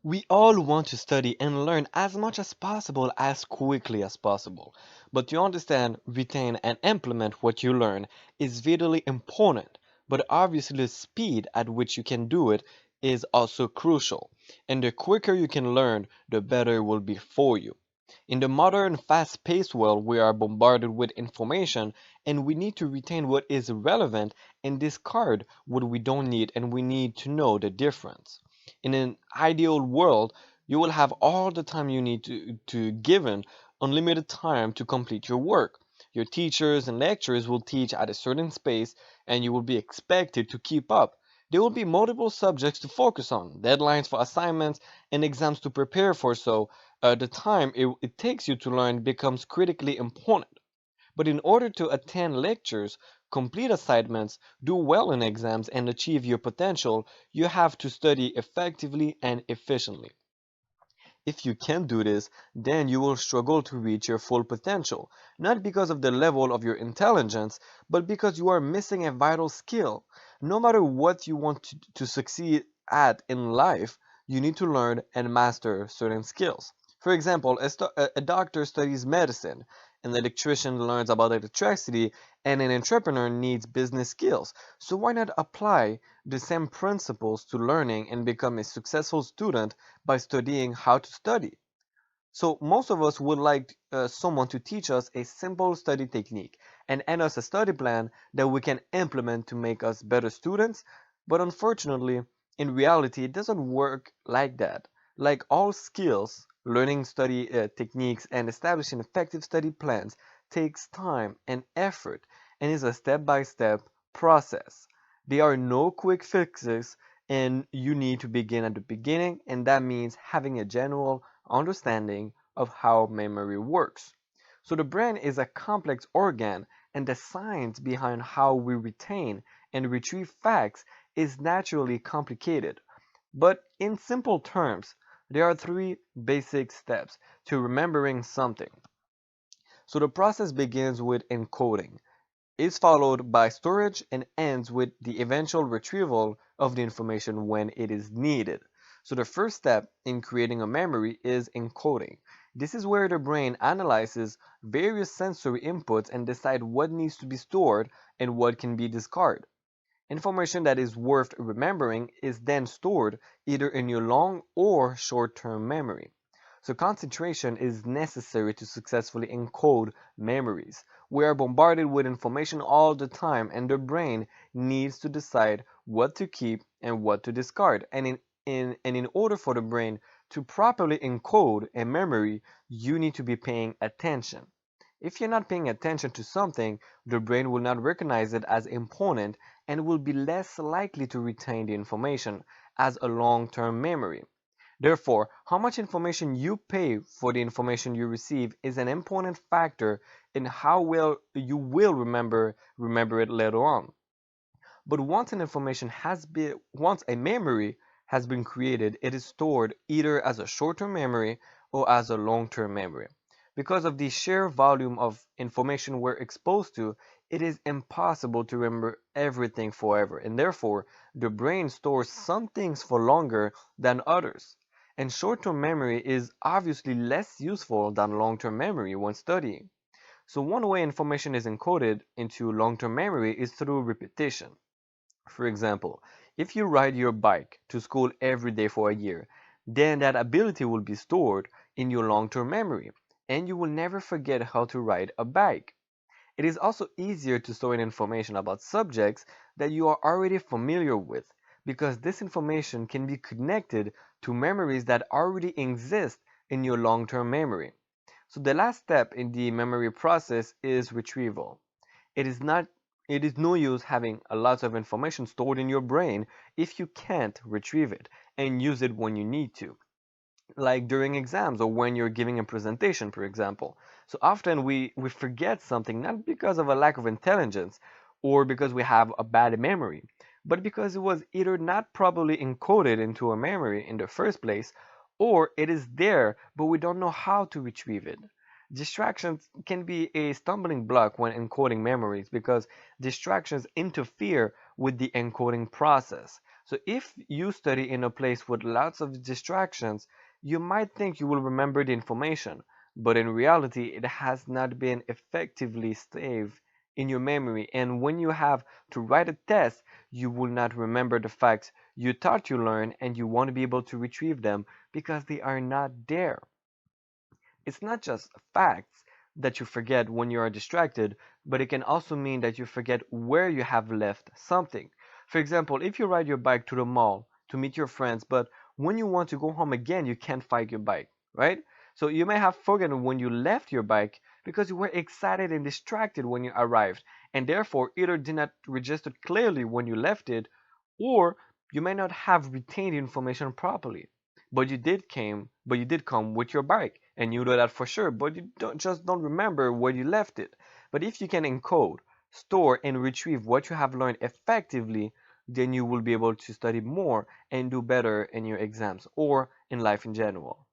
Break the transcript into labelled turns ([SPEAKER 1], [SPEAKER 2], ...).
[SPEAKER 1] We all want to study and learn as much as possible as quickly as possible. But to understand, retain, and implement what you learn is vitally important. But obviously, the speed at which you can do it is also crucial. And the quicker you can learn, the better it will be for you. In the modern, fast paced world, we are bombarded with information and we need to retain what is relevant and discard what we don't need, and we need to know the difference. In an ideal world, you will have all the time you need to given unlimited time to complete your work. Your teachers and lecturers will teach at a certain pace and you will be expected to keep up. There will be multiple subjects to focus on, deadlines for assignments, and exams to prepare for, so the time it takes you to learn becomes critically important. But in order to attend lectures, complete assignments, do well in exams, and achieve your potential, you have to study effectively and efficiently. If you can't do this, then you will struggle to reach your full potential, not because of the level of your intelligence, but because you are missing a vital skill. No matter what you want to succeed at in life, you need to learn and master certain skills. For example, a doctor studies medicine, an electrician learns about electricity, and an entrepreneur needs business skills. So why not apply the same principles to learning and become a successful student by studying how to study? So most of us would like someone to teach us a simple study technique and hand us a study plan that we can implement to make us better students. But unfortunately, in reality, it doesn't work like that. Like all skills, learning study techniques and establishing effective study plans takes time and effort and is a step-by-step process. There are no quick fixes and you need to begin at the beginning, and that means having a general understanding of how memory works. So the brain is a complex organ, and the science behind how we retain and retrieve facts is naturally complicated. But in simple terms, there are three basic steps to remembering something. So the process begins with encoding, is followed by storage, and ends with the eventual retrieval of the information when it is needed. So the first step in creating a memory is encoding. This is where the brain analyzes various sensory inputs and decide what needs to be stored and what can be discarded. Information that is worth remembering is then stored either in your long or short-term memory. So concentration is necessary to successfully encode memories. We are bombarded with information all the time, and the brain needs to decide what to keep and what to discard. And in order for the brain to properly encode a memory, you need to be paying attention. If you're not paying attention to something, the brain will not recognize it as important and will be less likely to retain the information as a long-term memory. Therefore, how much information you pay for the information you receive is an important factor in how well you will remember it later on. But once a memory has been created, it is stored either as a short-term memory or as a long-term memory. Because of the sheer volume of information we're exposed to, it is impossible to remember everything forever, and therefore the brain stores some things for longer than others. And short-term memory is obviously less useful than long-term memory when studying. So one way information is encoded into long-term memory is through repetition. For example, if you ride your bike to school every day for a year, then that ability will be stored in your long-term memory, and you will never forget how to ride a bike. It is also easier to store in information about subjects that you are already familiar with, because this information can be connected to memories that already exist in your long-term memory. So the last step in the memory process is retrieval. It is not it is no use having a lot of information stored in your brain if you can't retrieve it and use it when you need to, like during exams or when you're giving a presentation, for example. So often we forget something not because of a lack of intelligence or because we have a bad memory, but because it was either not properly encoded into a memory in the first place, or it is there but we don't know how to retrieve it. Distractions can be a stumbling block when encoding memories because distractions interfere with the encoding process. So if you study in a place with lots of distractions, you might think you will remember the information, but in reality, it has not been effectively saved in your memory. And when you have to write a test, you will not remember the facts you thought you learned, and you won't be able to retrieve them because they are not there. It's not just facts that you forget when you are distracted, but it can also mean that you forget where you have left something. For example, if you ride your bike to the mall to meet your friends, but when you want to go home again, you can't find your bike, right? So you may have forgotten when you left your bike because you were excited and distracted when you arrived, and therefore either did not register clearly when you left it, or you may not have retained information properly. But you did come with your bike, and you know that for sure, but you don't remember where you left it. But if you can encode, store, and retrieve what you have learned effectively, then you will be able to study more and do better in your exams or in life in general.